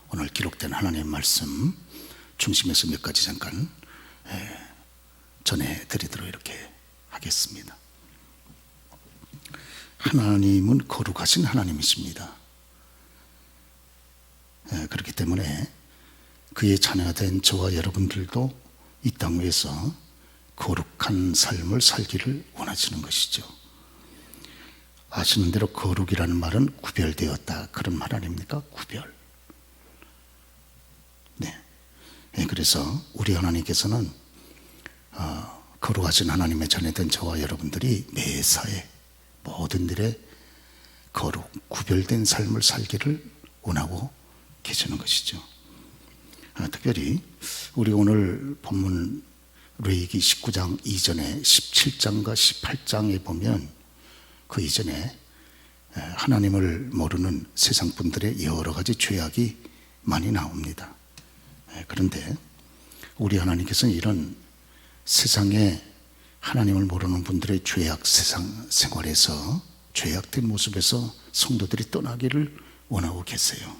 오늘 기록된 하나님의 말씀 중심에서 몇 가지 잠깐 전해드리도록 이렇게 하겠습니다. 하나님은 거룩하신 하나님이십니다. 그렇기 때문에 그의 자녀가 된 저와 여러분들도 이 땅 위에서 거룩한 삶을 살기를 원하시는 것이죠. 아시는 대로 거룩이라는 말은 구별되었다, 그런 말 아닙니까? 구별. 그래서 우리 하나님께서는 거룩하신 하나님의 자녀된 저와 여러분들이 매사에 모든 일에 거룩, 구별된 삶을 살기를 원하고 계시는 것이죠. 특별히 우리 오늘 본문 레위기 19장 이전에 17장과 18장에 보면 그 이전에 하나님을 모르는 세상 분들의 여러 가지 죄악이 많이 나옵니다. 그런데 우리 하나님께서는 이런 세상에 하나님을 모르는 분들의 죄악 세상 생활에서 죄악된 모습에서 성도들이 떠나기를 원하고 계세요.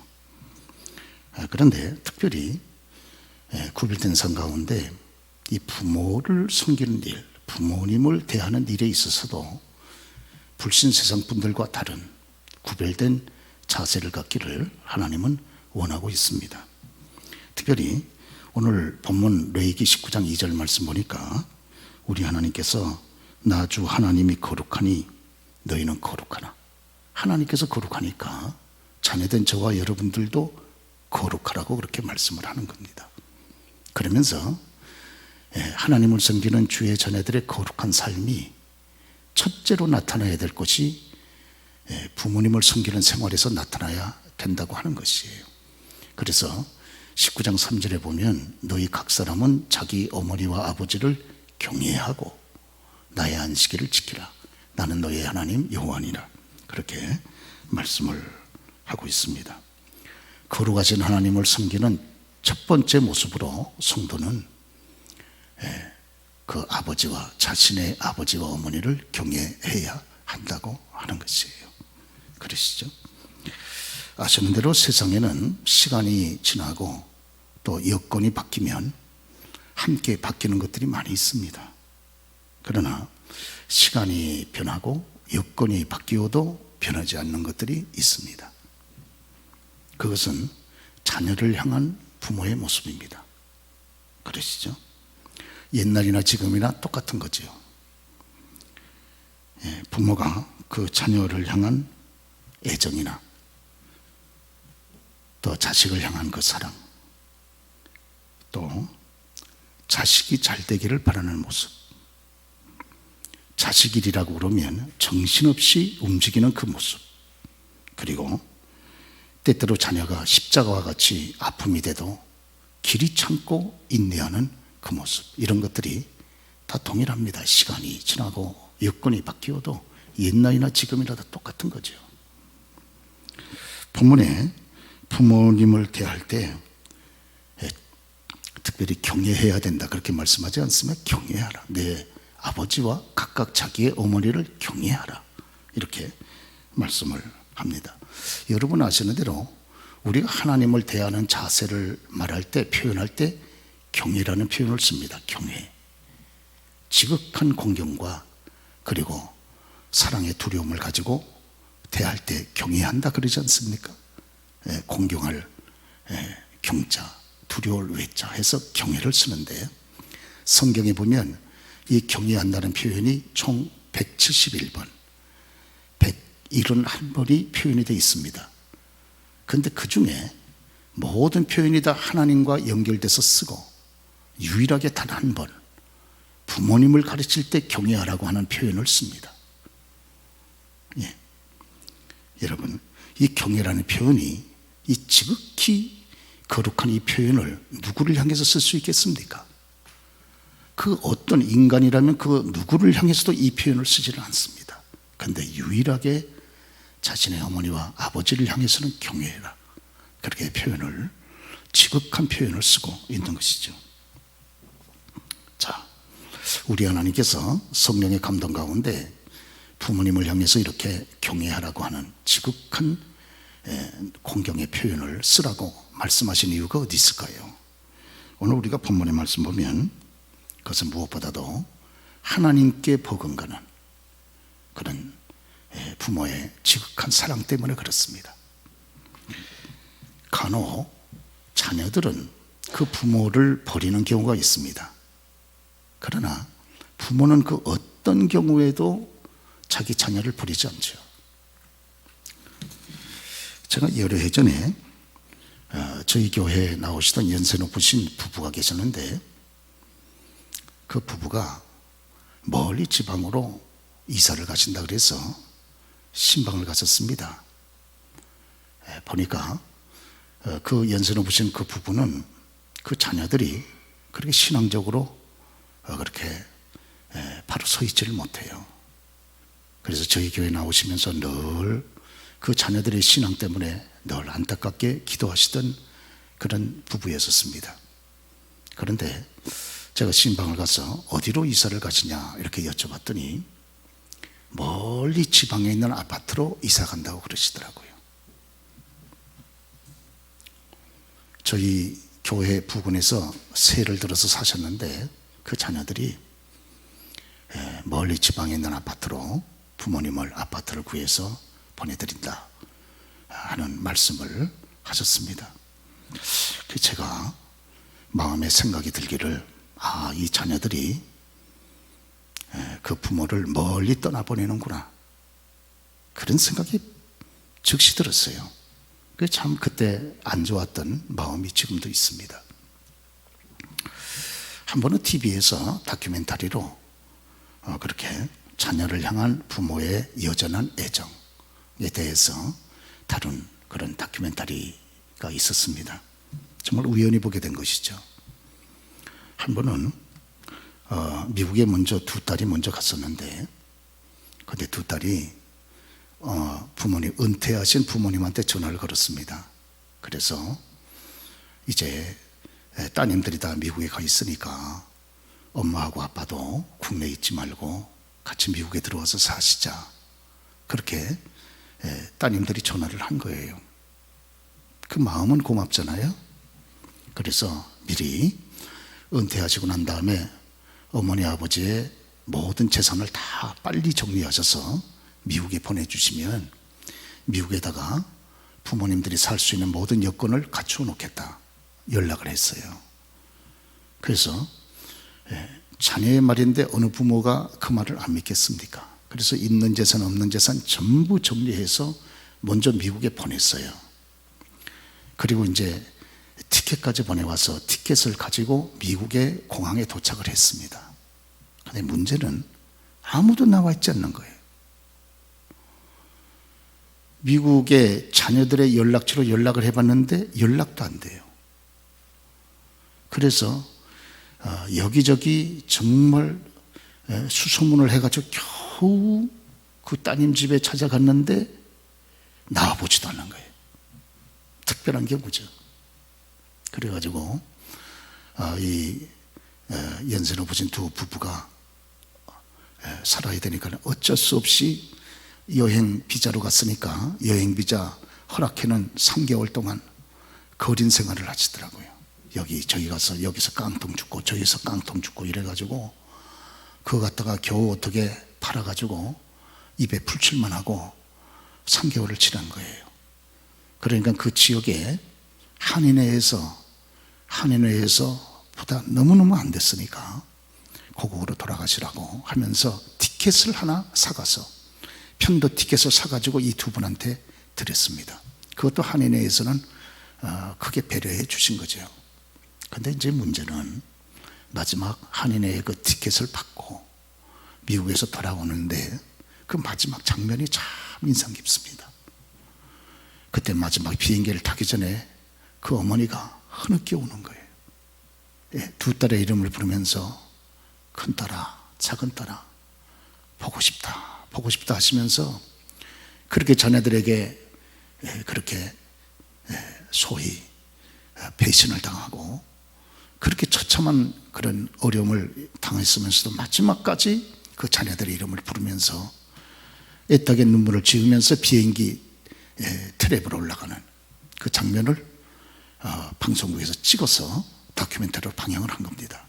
그런데 특별히 구별된 삶 가운데 이 부모를 섬기는 일, 부모님을 대하는 일에 있어서도 불신 세상 분들과 다른 구별된 자세를 갖기를 하나님은 원하고 있습니다. 특별히 오늘 본문 레위기 19장 2절 말씀 보니까 우리 하나님께서 나 주 하나님이 거룩하니 너희는 거룩하나, 하나님께서 거룩하니까 자녀된 저와 여러분들도 거룩하라고 그렇게 말씀을 하는 겁니다. 그러면서 하나님을 섬기는 주의 자녀들의 거룩한 삶이 첫째로 나타나야 될 것이 부모님을 섬기는 생활에서 나타나야 된다고 하는 것이에요. 그래서 19장 3절에 보면 너희 각 사람은 자기 어머니와 아버지를 경외하고 나의 안식일을 지키라. 나는 너희 하나님 여호와니라. 그렇게 말씀을 하고 있습니다. 거룩하신 하나님을 섬기는 첫 번째 모습으로 성도는 그 아버지와 자신의 아버지와 어머니를 경외해야 한다고 하는 것이에요. 그러시죠? 아시는 대로 세상에는 시간이 지나고 또 여건이 바뀌면 함께 바뀌는 것들이 많이 있습니다. 그러나 시간이 변하고 여건이 바뀌어도 변하지 않는 것들이 있습니다. 그것은 자녀를 향한 부모의 모습입니다. 그러시죠? 옛날이나 지금이나 똑같은 거죠. 부모가 그 자녀를 향한 애정이나 또 자식을 향한 그 사랑, 또 자식이 잘 되기를 바라는 모습, 자식일이라고 그러면 정신없이 움직이는 그 모습, 그리고 때때로 자녀가 십자가와 같이 아픔이 돼도 길이 참고 인내하는 그 모습, 이런 것들이 다 동일합니다. 시간이 지나고 여건이 바뀌어도 옛날이나 지금이나 다 똑같은 거죠. 본문에 부모님을 대할 때 특별히 경외해야 된다 그렇게 말씀하지 않습니까? 경외하라. 내 아버지와 각각 자기의 어머니를 경외하라. 이렇게 말씀을 합니다. 여러분 아시는 대로 우리가 하나님을 대하는 자세를 말할 때, 표현할 때 경외라는 표현을 씁니다. 경외. 지극한 공경과 그리고 사랑의 두려움을 가지고 대할 때 경외한다 그러지 않습니까? 공경할 경자, 두려울 외자 해서 경외를 쓰는데, 성경에 보면 이 경외한다는 표현이 총 171번, 171번이 표현이 되어 있습니다. 그런데 그 중에 모든 표현이 다 하나님과 연결돼서 쓰고 유일하게 단 한 번 부모님을 가르칠 때 경외하라고 하는 표현을 씁니다. 여러분, 이 경외라는 표현이 이 지극히 거룩한 이 표현을 누구를 향해서 쓸 수 있겠습니까? 그 어떤 인간이라면 그 누구를 향해서도 이 표현을 쓰지는 않습니다. 그런데 유일하게 자신의 어머니와 아버지를 향해서는 경외해라, 그렇게 표현을, 지극한 표현을 쓰고 있는 것이죠. 자, 우리 하나님께서 성령의 감동 가운데 부모님을 향해서 이렇게 경외하라고 하는 지극한 공경의 표현을 쓰라고 말씀하신 이유가 어디 있을까요? 오늘 우리가 본문의 말씀 보면 그것은 무엇보다도 하나님께 버금가는 그런 부모의 지극한 사랑 때문에 그렇습니다. 간혹 자녀들은 그 부모를 버리는 경우가 있습니다. 그러나 부모는 그 어떤 경우에도 자기 자녀를 버리지 않죠. 제가 여러 해 전에 저희 교회에 나오시던 연세 높으신 부부가 계셨는데 그 부부가 멀리 지방으로 이사를 가신다 그래서 신방을 갔었습니다. 보니까 그 연세 높으신 그 부부는 그 자녀들이 그렇게 신앙적으로 그렇게 바로 서 있지를 못해요. 그래서 저희 교회에 나오시면서 늘 그 자녀들의 신앙 때문에 늘 안타깝게 기도하시던 그런 부부였었습니다. 그런데 제가 신방을 가서 어디로 이사를 가시냐 이렇게 여쭤봤더니 멀리 지방에 있는 아파트로 이사 간다고 그러시더라고요. 저희 교회 부근에서 세를 들어서 사셨는데 그 자녀들이 멀리 지방에 있는 아파트로 부모님을 아파트를 구해서 보내드린다 하는 말씀을 하셨습니다. 제가 마음에 생각이 들기를 이 자녀들이 그 부모를 멀리 떠나보내는구나 그런 생각이 즉시 들었어요. 참 그때 안 좋았던 마음이 지금도 있습니다. 한 번은 TV에서 다큐멘터리로 그렇게 자녀를 향한 부모의 여전한 애정에 대해서 다룬 그런 다큐멘터리가 있었습니다. 정말 우연히 보게 된 것이죠. 한 번은 미국에 먼저 두 딸이 먼저 갔었는데 근데 두 딸이 부모님 은퇴하신 부모님한테 전화를 걸었습니다. 그래서 이제 따님들이 다 미국에 가 있으니까 엄마하고 아빠도 국내에 있지 말고 같이 미국에 들어와서 사시자 그렇게 따님들이 전화를 한 거예요. 그 마음은 고맙잖아요. 그래서 미리 은퇴하시고 난 다음에 어머니 아버지의 모든 재산을 다 빨리 정리하셔서 미국에 보내주시면 미국에다가 부모님들이 살 수 있는 모든 여건을 갖추어 놓겠다 연락을 했어요. 그래서 자녀의 말인데 어느 부모가 그 말을 안 믿겠습니까? 그래서 있는 재산 없는 재산 전부 정리해서 먼저 미국에 보냈어요. 그리고 이제 티켓까지 보내와서 티켓을 가지고 미국의 공항에 도착을 했습니다. 그런데 문제는 아무도 나와 있지 않는 거예요. 미국의 자녀들의 연락처로 연락을 해봤는데 연락도 안 돼요. 그래서 여기저기 정말 수소문을 해가지고 겨우 그 따님 집에 찾아갔는데 나와보지도 않는 거예요. 특별한 경우죠. 그래가지고 이 연세 높으신 두 부부가 살아야 되니까 어쩔 수 없이 여행 비자로 갔으니까 여행 비자 허락해는 3개월 동안 거린 생활을 하시더라고요. 저기 가서 여기서 깡통 죽고 저기서 깡통 죽고 이래가지고 그거 갖다가 겨우 어떻게 팔아가지고 입에 풀칠만 하고 3개월을 지난 거예요. 그러니까 그 지역에 한인회에서 보다 너무너무 안 됐으니까 고국으로 돌아가시라고 하면서 티켓을 하나 사가서 편도 티켓을 사가지고 이 두 분한테 드렸습니다. 그것도 한인회에서는 크게 배려해 주신 거죠. 근데 이제 문제는 마지막 한인회의 그 티켓을 받고 미국에서 돌아오는데 그 마지막 장면이 참 인상 깊습니다. 그때 마지막 비행기를 타기 전에 그 어머니가 흐느껴 우는 거예요. 두 딸의 이름을 부르면서 큰 딸아, 작은 딸아, 보고 싶다 하시면서 그렇게 자녀들에게 그렇게 소위 배신을 당하고 그렇게 처참한 그런 어려움을 당했으면서도 마지막까지 그 자녀들의 이름을 부르면서 애타게 눈물을 지으면서 비행기 트랩으로 올라가는 그 장면을 방송국에서 찍어서 다큐멘터리로 방영을 한 겁니다.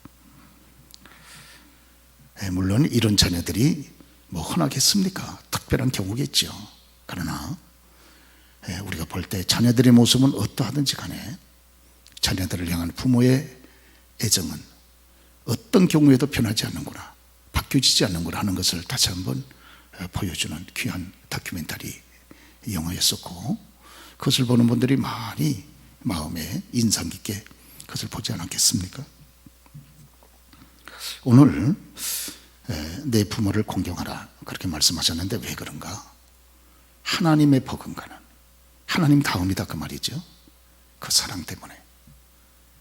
물론 이런 자녀들이 뭐 흔하겠습니까? 특별한 경우겠죠. 그러나 우리가 볼 때 자녀들의 모습은 어떠하든지 간에 자녀들을 향한 부모의 애정은 어떤 경우에도 변하지 않는구나, 바뀌어지지 않는구나 하는 것을 다시 한번 보여주는 귀한 다큐멘터리 영화였었고, 그것을 보는 분들이 많이 마음에 인상 깊게 그것을 보지 않았겠습니까? 오늘 내 부모를 공경하라 그렇게 말씀하셨는데 왜 그런가? 하나님의 버금가는 하나님 다음이다 그 말이죠. 그 사랑 때문에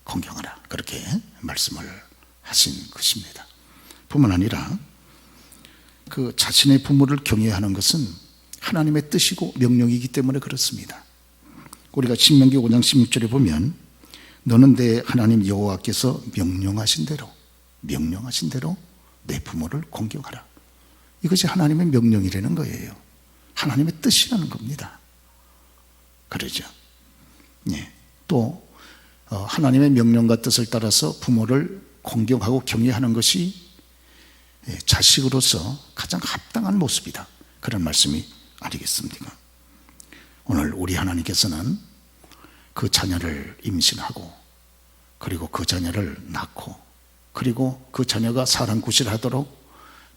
공경하라 그렇게 말씀을 하신 것입니다. 뿐만 아니라 그 자신의 부모를 경외하는 것은 하나님의 뜻이고 명령이기 때문에 그렇습니다. 우리가 신명기 5장 16절에 보면 너는 내 하나님 여호와께서 명령하신 대로 내 부모를 공경하라. 이것이 하나님의 명령이라는 거예요. 하나님의 뜻이라는 겁니다. 그러죠. 또 하나님의 명령과 뜻을 따라서 부모를 공경하고 경외하는 것이 자식으로서 가장 합당한 모습이다. 그런 말씀이 아니겠습니까? 오늘 우리 하나님께서는 그 자녀를 임신하고 그리고 그 자녀를 낳고 그리고 그 자녀가 사랑구실하도록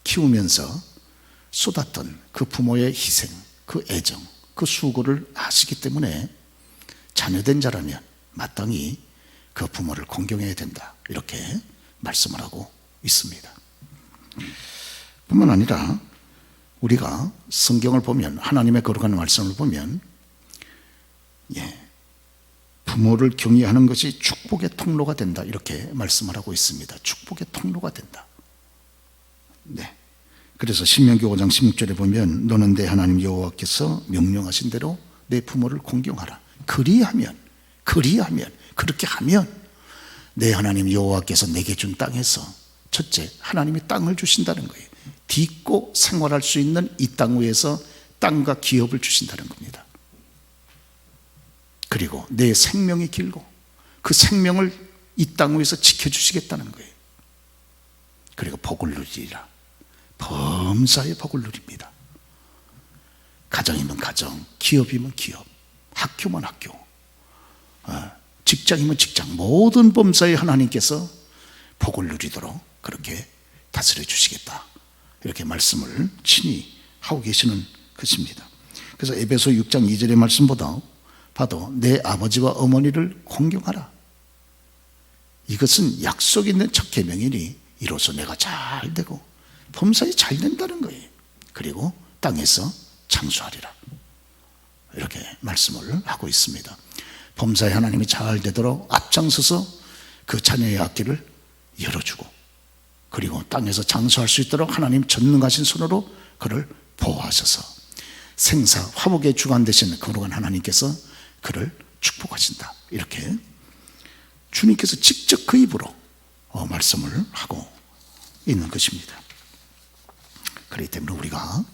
키우면서 쏟았던 그 부모의 희생, 그 애정, 그 수고를 아시기 때문에 자녀된 자라면 마땅히 그 부모를 공경해야 된다. 이렇게 말씀을 하고 있습니다. 뿐만 아니라 우리가 성경을 보면 하나님의 거룩한 말씀을 보면 부모를 경외하는 것이 축복의 통로가 된다. 이렇게 말씀을 하고 있습니다. 축복의 통로가 된다. 그래서 신명기 5장 16절에 보면 너는 내 하나님 여호와께서 명령하신 대로 내 부모를 공경하라. 그리하면 그렇게 하면 내 하나님 여호와께서 내게 준 땅에서 첫째 하나님이 땅을 주신다는 거예요. 딛고 생활할 수 있는 이 땅 위에서 땅과 기업을 주신다는 겁니다. 그리고 내 생명이 길고 그 생명을 이 땅 위에서 지켜주시겠다는 거예요. 그리고 복을 누리리라. 범사의 복을 누립니다. 가정이면 가정, 기업이면 기업, 학교면 학교, 직장이면 직장, 모든 범사의 하나님께서 복을 누리도록 그렇게 다스려 주시겠다. 이렇게 말씀을 친히 하고 계시는 것입니다. 그래서 에베소 6장 2절의 말씀보다 봐도 내 아버지와 어머니를 공경하라. 이것은 약속 있는 첫 계명이니 이로써 내가 잘 되고 범사에 잘 된다는 거예요. 그리고 땅에서 장수하리라. 이렇게 말씀을 하고 있습니다. 범사에 하나님이 잘 되도록 앞장서서 그 자녀의 앞길을 열어주고 그리고 땅에서 장수할 수 있도록 하나님 전능하신 손으로 그를 보호하셔서 생사 화복의 주관 되신 거룩한 하나님께서 그를 축복하신다. 이렇게 주님께서 직접 그 입으로 말씀을 하고 있는 것입니다. 그렇기 때문에 우리가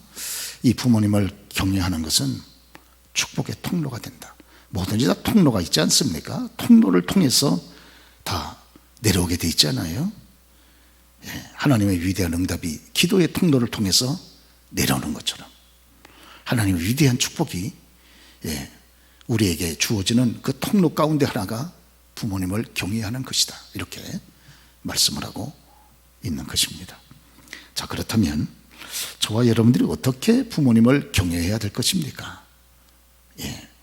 이 부모님을 경외하는 것은 축복의 통로가 된다. 뭐든지 다 통로가 있지 않습니까? 통로를 통해서 다 내려오게 돼 있잖아요. 하나님의 위대한 응답이 기도의 통로를 통해서 내려오는 것처럼 하나님의 위대한 축복이 우리에게 주어지는 그 통로 가운데 하나가 부모님을 경외하는 것이다. 이렇게 말씀을 하고 있는 것입니다. 자, 그렇다면 저와 여러분들이 어떻게 부모님을 경외해야 될 것입니까?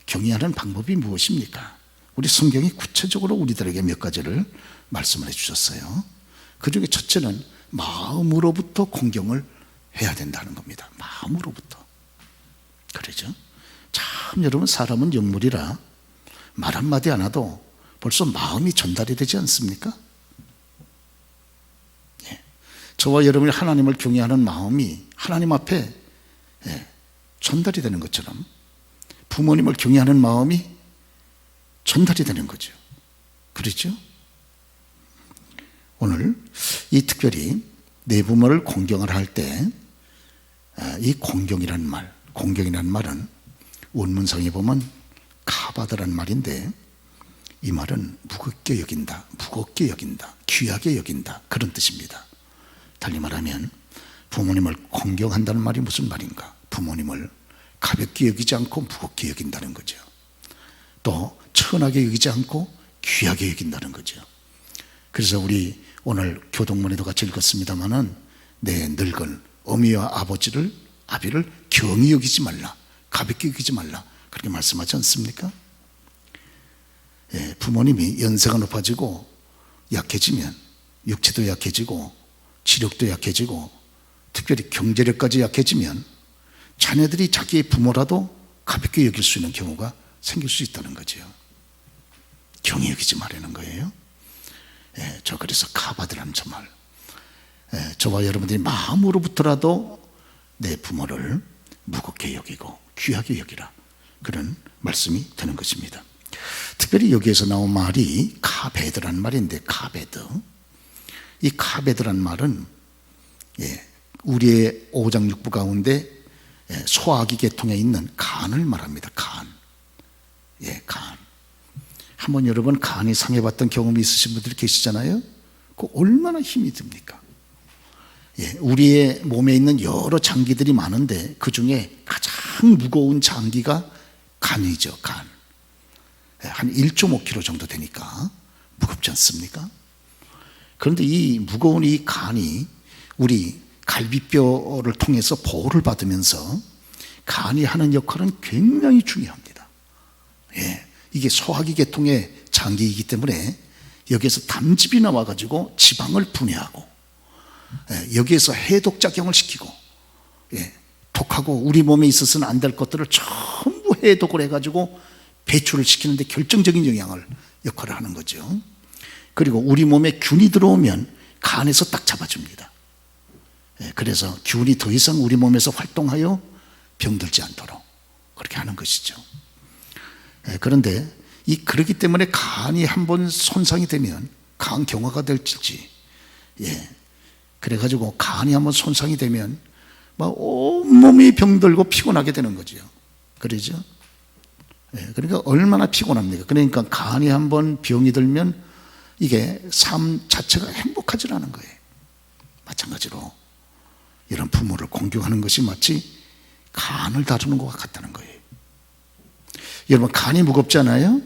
경외하는 방법이 무엇입니까? 우리 성경이 구체적으로 우리들에게 몇 가지를 말씀을 해주셨어요. 그 중에 첫째는 마음으로부터 공경을 해야 된다는 겁니다. 마음으로부터. 그러죠? 참 여러분 사람은 영물이라 말 한마디 안 해도 벌써 마음이 전달이 되지 않습니까? 저와 여러분이 하나님을 경외하는 마음이 하나님 앞에 전달이 되는 것처럼 부모님을 경외하는 마음이 전달이 되는 거죠. 그렇죠? 오늘 이 특별히 내 부모를 공경을 할 때 이 공경이라는 말은 원문상에 보면 카바드란 말인데 이 말은 무겁게 여긴다, 무겁게 여긴다, 귀하게 여긴다 그런 뜻입니다. 달리 말하면 부모님을 공경한다는 말이 무슨 말인가? 부모님을 가볍게 여기지 않고 무겁게 여긴다는 거죠. 또 천하게 여기지 않고 귀하게 여긴다는 거죠. 그래서 우리 오늘 교동문에도 같이 읽었습니다마는 내 늙은 어미와 아비를 경히 여기지 말라, 가볍게 여기지 말라 그렇게 말씀하지 않습니까? 예, 부모님이 연세가 높아지고 약해지면 육체도 약해지고 지력도 약해지고 특별히 경제력까지 약해지면 자녀들이 자기의 부모라도 가볍게 여길 수 있는 경우가 생길 수 있다는 거죠. 경히 여기지 말라는 거예요. 예, 저 그래서 카바드라는 저 말, 저와 여러분들이 마음으로부터라도 내 부모를 무겁게 여기고 귀하게 여기라 그런 말씀이 되는 것입니다. 특별히 여기에서 나온 말이 카베드라는 말인데, 카베드, 이 카베드라는 말은 우리의 오장육부 가운데 소화기 계통에 있는 간을 말합니다. 간. 간. 한번 여러분 간이 상해봤던 경험이 있으신 분들이 계시잖아요. 그 얼마나 힘이 듭니까? 우리의 몸에 있는 여러 장기들이 많은데 그 중에 가장 무거운 장기가 간이죠. 간. 한 1.5kg 정도 되니까 무겁지 않습니까? 그런데 이 무거운 이 간이 우리 갈비뼈를 통해서 보호를 받으면서 간이 하는 역할은 굉장히 중요합니다. 이게 소화기 계통의 장기이기 때문에 여기에서 담즙이 나와가지고 지방을 분해하고 여기에서 해독작용을 시키고 독하고 우리 몸에 있어서는 안 될 것들을 전부 해독을 해가지고 배출을 시키는데 결정적인 역할을 하는 거죠. 그리고 우리 몸에 균이 들어오면 간에서 딱 잡아줍니다. 그래서 균이 더 이상 우리 몸에서 활동하여 병들지 않도록 그렇게 하는 것이죠. 그런데 그렇기 때문에 간이 한번 손상이 되면 간 경화가 될지, 그래가지고 간이 한번 손상이 되면 막 온몸이 병들고 피곤하게 되는 거죠. 그러죠? 그러니까 얼마나 피곤합니까? 그러니까 간이 한번 병이 들면 이게 삶 자체가 행복하지 않은 거예요. 마찬가지로 이런 부모를 공경하는 것이 마치 간을 다루는 것 같다는 거예요. 여러분 간이 무겁잖아요.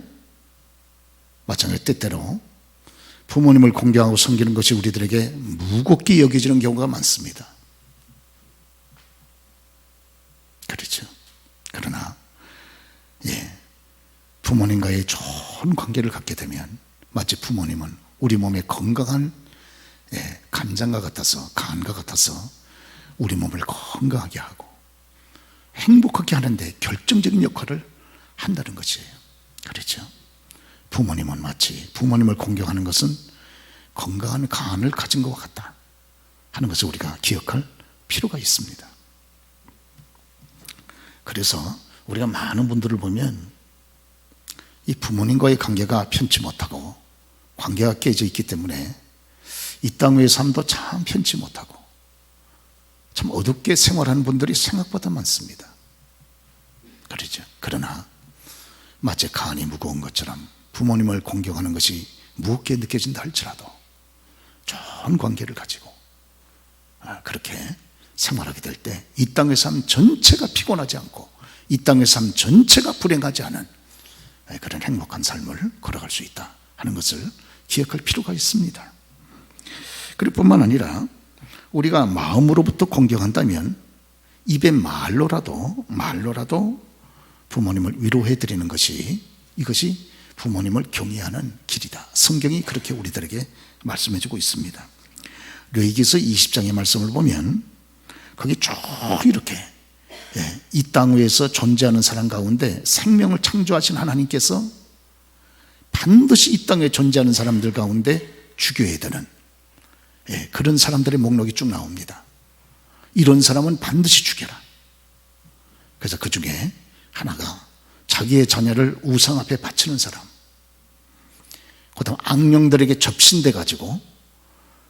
마찬가지로 때때로 부모님을 공경하고 섬기는 것이 우리들에게 무겁게 여겨지는 경우가 많습니다. 그렇죠. 그러나 부모님과의 좋은 관계를 갖게 되면 마치 부모님은 우리 몸에 건강한 간장과 같아서, 간과 같아서 우리 몸을 건강하게 하고 행복하게 하는데 결정적인 역할을 한다는 것이에요. 그렇죠. 부모님은 마치 부모님을 공경하는 것은 건강한 간을 가진 것과 같다 하는 것을 우리가 기억할 필요가 있습니다. 그래서 우리가 많은 분들을 보면 이 부모님과의 관계가 편치 못하고 관계가 깨져 있기 때문에 이 땅의 삶도 참 편치 못하고 참 어둡게 생활하는 분들이 생각보다 많습니다. 그렇죠. 그러나 마치 간이 무거운 것처럼 부모님을 공경하는 것이 무겁게 느껴진다 할지라도 좋은 관계를 가지고 그렇게 생활하게 될 때 이 땅의 삶 전체가 피곤하지 않고 이 땅의 삶 전체가 불행하지 않은 그런 행복한 삶을 걸어갈 수 있다 하는 것을 기억할 필요가 있습니다. 그럴 뿐만 아니라 우리가 마음으로부터 공경한다면 입의 말로라도 부모님을 위로해 드리는 것이, 이것이 부모님을 경외하는 길이다. 성경이 그렇게 우리들에게 말씀해 주고 있습니다. 레위기서 20장의 말씀을 보면 거기 쭉 이렇게 이 땅 위에서 존재하는 사람 가운데 생명을 창조하신 하나님께서 반드시 이 땅에 존재하는 사람들 가운데 죽여야 되는 그런 사람들의 목록이 쭉 나옵니다. 이런 사람은 반드시 죽여라. 그래서 그 중에 하나가 자기의 자녀를 우상 앞에 바치는 사람, 그다음 악령들에게 접신돼 가지고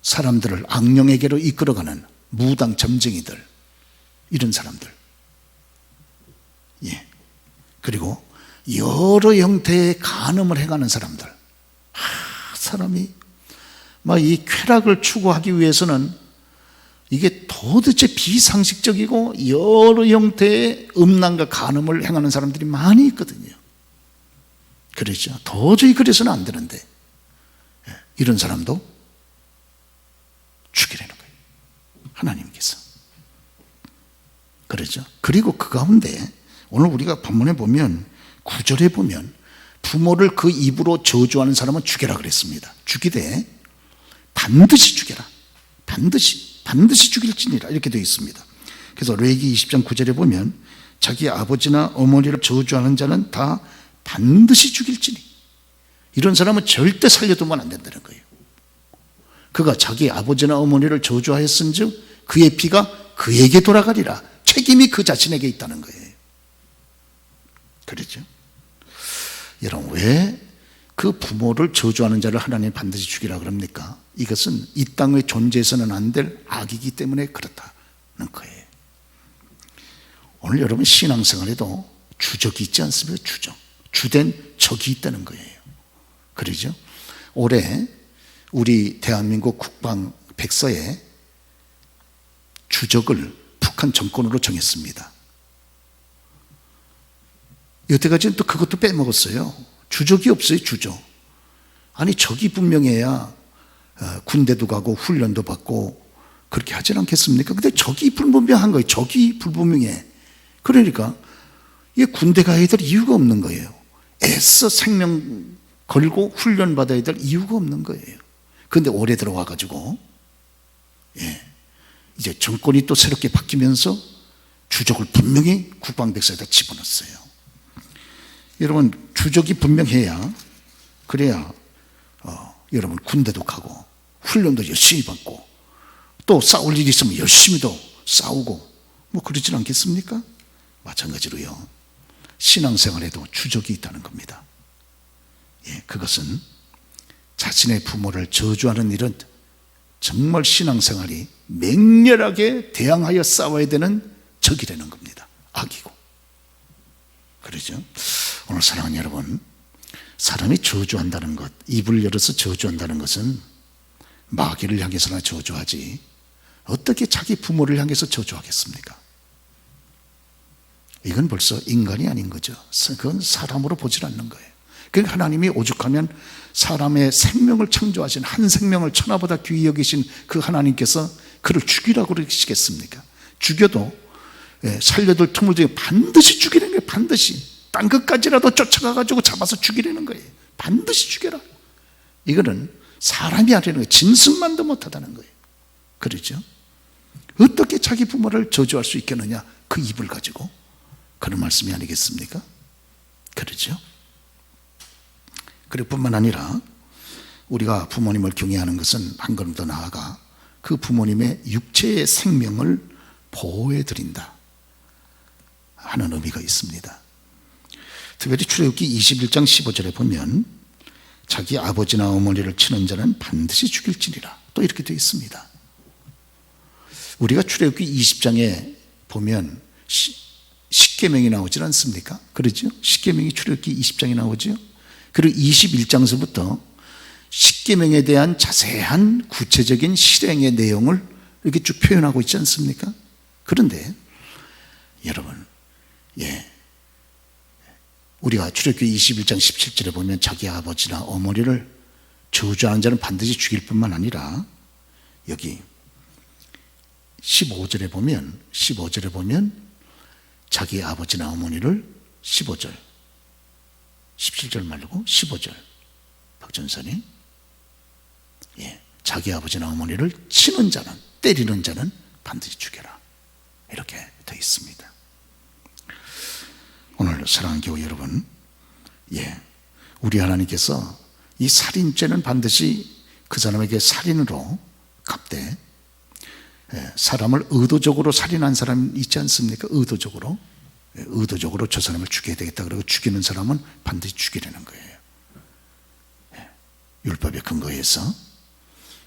사람들을 악령에게로 이끌어가는 무당 점쟁이들, 이런 사람들, 그리고 여러 형태의 간음을 행하는 사람들. 사람이 막 이 쾌락을 추구하기 위해서는 이게 도대체 비상식적이고 여러 형태의 음란과 간음을 행하는 사람들이 많이 있거든요. 그렇죠. 도저히 그래서는 안 되는데 이런 사람도 죽이라는 거예요. 하나님께서. 그렇죠. 그리고 그 가운데 오늘 우리가 본문에 보면 9절에 보면 부모를 그 입으로 저주하는 사람은 죽여라 그랬습니다. 죽이되 반드시 죽여라. 반드시 죽일지니라 이렇게 되어 있습니다. 그래서 레위기 20장 9절에 보면 자기 아버지나 어머니를 저주하는 자는 다 반드시 죽일지니, 이런 사람은 절대 살려두면 안 된다는 거예요. 그가 자기 아버지나 어머니를 저주하였은즉 그의 피가 그에게 돌아가리라. 책임이 그 자신에게 있다는 거예요. 그렇죠? 여러분, 왜 그 부모를 저주하는 자를 하나님 반드시 죽이라 그럽니까? 이것은 이 땅에 존재해서는 안 될 악이기 때문에 그렇다는 거예요. 오늘 여러분 신앙생활에도 주적이 있지 않습니까? 주적. 주된 적이 있다는 거예요. 그러죠? 올해 우리 대한민국 국방 백서에 주적을 북한 정권으로 정했습니다. 여태까지는 또 그것도 빼먹었어요. 주적이 없어요. 주적. 아니 적이 분명해야 군대도 가고 훈련도 받고 그렇게 하지 않겠습니까? 근데 적이 불분명한 거예요. 적이 불분명해. 그러니까 이게 군대 가야 될 이유가 없는 거예요. 애써 생명 걸고 훈련 받아야 될 이유가 없는 거예요. 그런데 올해 들어와 가지고 이제 정권이 또 새롭게 바뀌면서 주적을 분명히 국방백서에다 집어넣었어요. 여러분, 주적이 분명해야, 그래야 여러분 군대도 가고 훈련도 열심히 받고 또 싸울 일이 있으면 열심히 더 싸우고 뭐 그러진 않겠습니까? 마찬가지로요, 신앙생활에도 주적이 있다는 겁니다. 그것은 자신의 부모를 저주하는 일은 정말 신앙생활이 맹렬하게 대항하여 싸워야 되는 적이라는 겁니다. 악이고. 그러죠? 오늘 사랑하는 여러분, 사람이 저주한다는 것, 입을 열어서 저주한다는 것은 마귀를 향해서나 저주하지 어떻게 자기 부모를 향해서 저주하겠습니까? 이건 벌써 인간이 아닌 거죠. 그건 사람으로 보질 않는 거예요. 그러니까 하나님이 오죽하면 사람의 생명을 창조하신, 한 생명을 천하보다 귀히 여기신 그 하나님께서 그를 죽이라고 그러시겠습니까? 죽여도 살려둘 틈을 두고 반드시 죽이는 거예요. 반드시 딴 것까지라도 쫓아가가지고 잡아서 죽이려는 거예요. 반드시 죽여라. 이거는 사람이 하려는 거예요. 짐승만도 못하다는 거예요. 그렇죠? 어떻게 자기 부모를 저주할 수 있겠느냐? 그 입을 가지고. 그런 말씀이 아니겠습니까? 그렇죠? 그럴 뿐만 아니라 우리가 부모님을 경외하는 것은 한 걸음 더 나아가 그 부모님의 육체의 생명을 보호해 드린다 하는 의미가 있습니다. 특별히 출애굽기 21장 15절에 보면 자기 아버지나 어머니를 치는 자는 반드시 죽일지니라 또 이렇게 되어 있습니다. 우리가 출애굽기 20장에 보면 십계명이 나오지 않습니까? 그렇죠? 십계명이 출애굽기 20장에 나오죠. 그리고 21장서부터 십계명에 대한 자세한 구체적인 실행의 내용을 이렇게 쭉 표현하고 있지 않습니까? 그런데 여러분, 우리가 출애굽기 21장 17절에 보면 자기 아버지나 어머니를 저주하는 자는 반드시 죽일 뿐만 아니라 여기 15절에 보면 자기 아버지나 어머니를 15절 17절 말고 15절 박전선이 자기 아버지나 어머니를 치는 자는, 때리는 자는 반드시 죽여라 이렇게 되어 있습니다. 오늘 사랑하는 교회 여러분, 우리 하나님께서 이 살인죄는 반드시 그 사람에게 살인으로 갚되, 사람을 의도적으로 살인한 사람 있지 않습니까? 의도적으로 저 사람을 죽여야 되겠다 그러고 죽이는 사람은 반드시 죽이려는 거예요. 율법에 근거해서.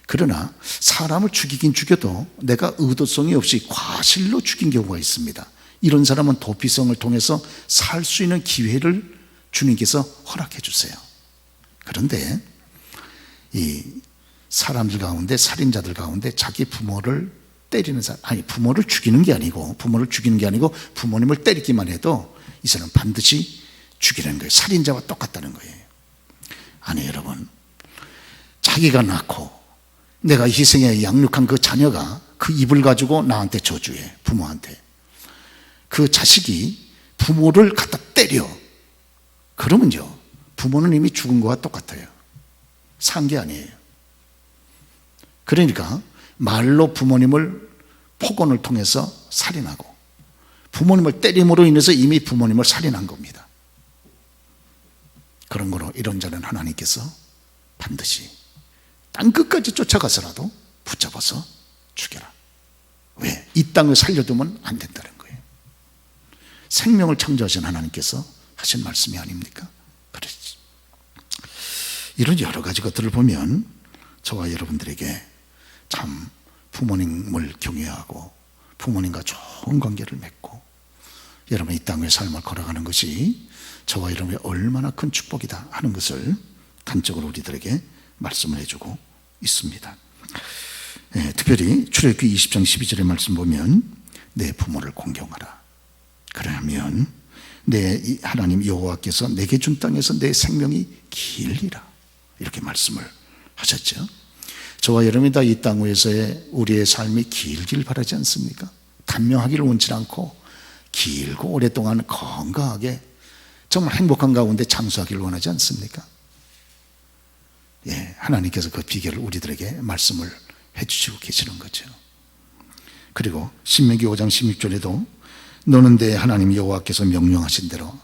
그러나 사람을 죽이긴 죽여도 내가 의도성이 없이 과실로 죽인 경우가 있습니다. 이런 사람은 도피성을 통해서 살 수 있는 기회를 주님께서 허락해 주세요. 그런데 이 사람들 가운데, 살인자들 가운데 자기 부모를 때리는 사람, 아니 부모를 죽이는 게 아니고 부모님을 때리기만 해도 이 사람은 반드시 죽이는 거예요. 살인자와 똑같다는 거예요. 아니 여러분, 자기가 낳고 내가 희생해 양육한 그 자녀가 그 입을 가지고 나한테 저주해, 부모한테. 그 자식이 부모를 갖다 때려. 그러면요, 부모는 이미 죽은 거와 똑같아요. 산 게 아니에요. 그러니까 말로 부모님을 폭언을 통해서 살인하고 부모님을 때림으로 인해서 이미 부모님을 살인한 겁니다. 그런 거로 이런 자는 하나님께서 반드시 땅끝까지 쫓아가서라도 붙잡아서 죽여라. 왜? 이 땅을 살려두면 안 된다는 거예요. 생명을 창조하신 하나님께서 하신 말씀이 아닙니까? 그렇지. 이런 여러 가지 것들을 보면 저와 여러분들에게 참 부모님을 경외하고 부모님과 좋은 관계를 맺고 여러분 이 땅의 삶을 걸어가는 것이 저와 여러분의 얼마나 큰 축복이다 하는 것을 단적으로 우리들에게 말씀을 해주고 있습니다. 특별히 출애굽기 20장 12절의 말씀 보면 내 부모를 공경하라. 그러면 내 하나님 여호와께서 내게 준 땅에서 내 생명이 길리라. 이렇게 말씀을 하셨죠. 저와 여러분이 다 이 땅 위에서의 우리의 삶이 길길 바라지 않습니까? 단명하기를 원치 않고 길고 오랫동안 건강하게 정말 행복한 가운데 장수하기를 원하지 않습니까? 예, 하나님께서 그 비결을 우리들에게 말씀을 해주시고 계시는 거죠. 그리고 신명기 5장 16절에도 너는 내 하나님 여호와께서 명령하신 대로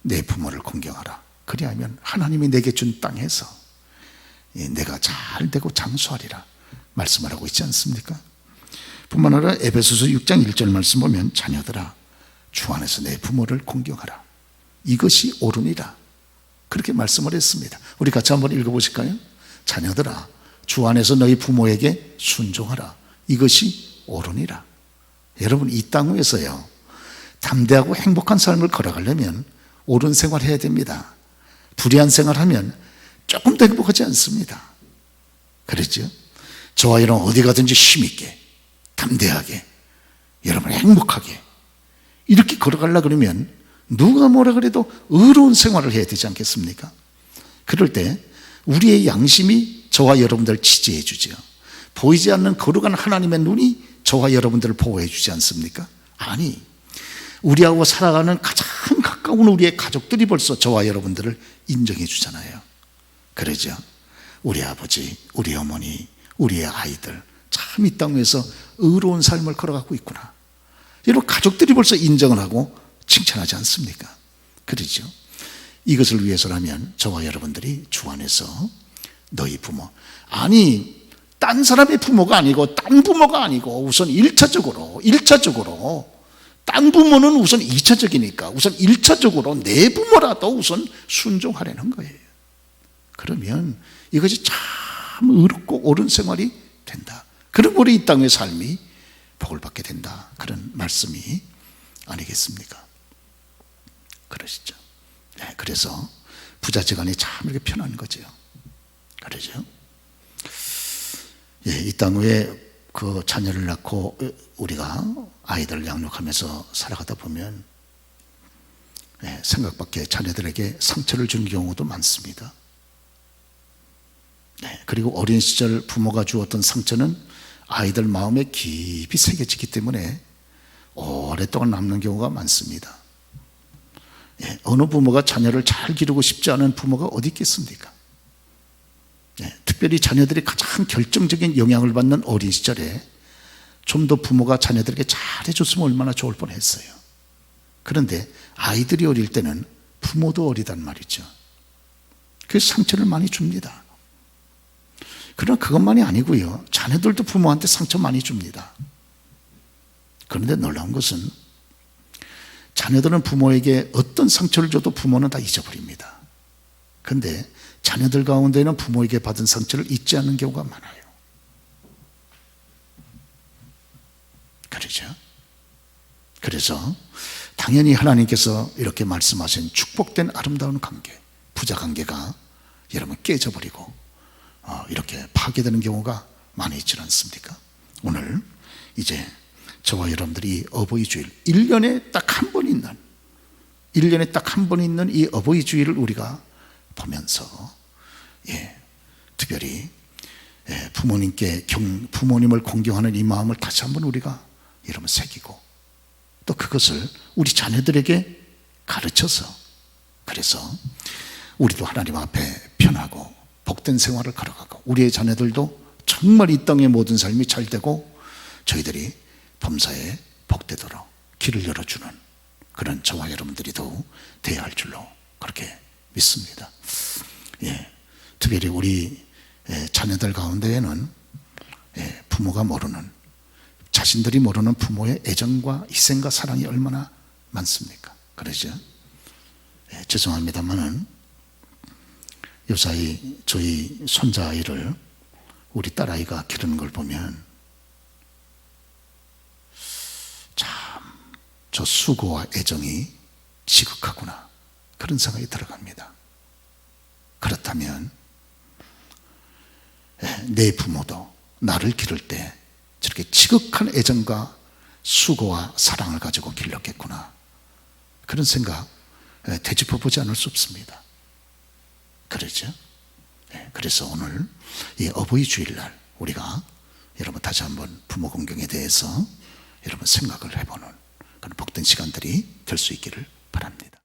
내 부모를 공경하라. 그리하면 하나님이 내게 준 땅에서 내가 잘 되고 장수하리라 말씀을 하고 있지 않습니까? 뿐만 아니라 에베소서 6장 1절 말씀 보면 자녀들아 주 안에서 내 부모를 공경하라. 이것이 옳으니라. 그렇게 말씀을 했습니다. 우리 같이 한번 읽어보실까요? 자녀들아 주 안에서 너희 부모에게 순종하라. 이것이 옳으니라. 여러분 이 땅 위에서요 담대하고 행복한 삶을 걸어가려면 옳은 생활을 해야 됩니다. 불의한 생활하면 조금 더 행복하지 않습니다. 그렇죠? 저와 여러분 어디 가든지 힘있게 담대하게 여러분 행복하게 이렇게 걸어가려고 그러면 누가 뭐라 그래도 의로운 생활을 해야 되지 않겠습니까? 그럴 때 우리의 양심이 저와 여러분들을 지지해 주죠. 보이지 않는 거룩한 하나님의 눈이 저와 여러분들을 보호해 주지 않습니까? 아니 우리하고 살아가는 가장 가까운 우리의 가족들이 벌써 저와 여러분들을 인정해 주잖아요. 그러죠. 우리 아버지, 우리 어머니, 우리의 아이들 참 이 땅 위에서 의로운 삶을 걸어가고 있구나. 이런 가족들이 벌써 인정을 하고 칭찬하지 않습니까? 그러죠. 이것을 위해서라면 저와 여러분들이 주 안에서 너희 부모, 아니 딴 사람의 부모가 아니고 딴 부모가 아니고 우선 1차적으로 딴 부모는 우선 2차적이니까 우선 1차적으로 내 부모라도 우선 순종하려는 거예요. 그러면 이것이 참 의롭고 옳은 생활이 된다. 그리고 우리 이 땅의 삶이 복을 받게 된다. 그런 말씀이 아니겠습니까? 그러시죠. 네, 그래서 부자지간이 참 이렇게 편한 거죠. 그러죠. 예, 이 땅 위에 그 자녀를 낳고 우리가 아이들을 양육하면서 살아가다 보면 예, 생각 밖에 자녀들에게 상처를 준 경우도 많습니다. 네, 그리고 어린 시절 부모가 주었던 상처는 아이들 마음에 깊이 새겨지기 때문에 오랫동안 남는 경우가 많습니다. 예, 어느 부모가 자녀를 잘 기르고 싶지 않은 부모가 어디 있겠습니까? 예, 특별히 자녀들이 가장 결정적인 영향을 받는 어린 시절에 좀 더 부모가 자녀들에게 잘해줬으면 얼마나 좋을 뻔했어요. 그런데 아이들이 어릴 때는 부모도 어리단 말이죠. 그래서 상처를 많이 줍니다. 그러나 그것만이 아니고요. 자녀들도 부모한테 상처 많이 줍니다. 그런데 놀라운 것은 자녀들은 부모에게 어떤 상처를 줘도 부모는 다 잊어버립니다. 그런데 자녀들 가운데는 부모에게 받은 상처를 잊지 않는 경우가 많아요. 그렇죠? 그래서 당연히 하나님께서 이렇게 말씀하신 축복된 아름다운 관계, 부자 관계가 여러분 깨져버리고 이렇게 파괴되는 경우가 많이 있지 않습니까? 오늘 이제 저와 여러분들이 어버이 주일 1년에 딱 한 번 있는 1년에 딱 한 번 있는 이 어버이 주일을 우리가 보면서 특별히 부모님을 공경하는 이 마음을 다시 한번 우리가 여러분 새기고 또 그것을 우리 자녀들에게 가르쳐서 그래서 우리도 하나님 앞에 편하고 복된 생활을 걸어가고 우리의 자녀들도 정말 이 땅의 모든 삶이 잘 되고 저희들이 범사에 복되도록 길을 열어주는 그런 저와 여러분들이도 되어야 할 줄로 그렇게 믿습니다. 특별히 우리 자녀들 가운데에는 부모가 모르는 자신들이 모르는 부모의 애정과 희생과 사랑이 얼마나 많습니까? 그러죠? 죄송합니다만은 요사이 저희 손자아이를 우리 딸아이가 기르는 걸 보면 참 저 수고와 애정이 지극하구나 그런 생각이 들어갑니다. 그렇다면 내 부모도 나를 기를 때 저렇게 지극한 애정과 수고와 사랑을 가지고 길렀겠구나 그런 생각 되짚어보지 않을 수 없습니다. 그러죠? 그래서 오늘 이 어버이 주일날 우리가 여러분 다시 한번 부모 공경에 대해서 여러분 생각을 해보는 그런 복된 시간들이 될 수 있기를 바랍니다.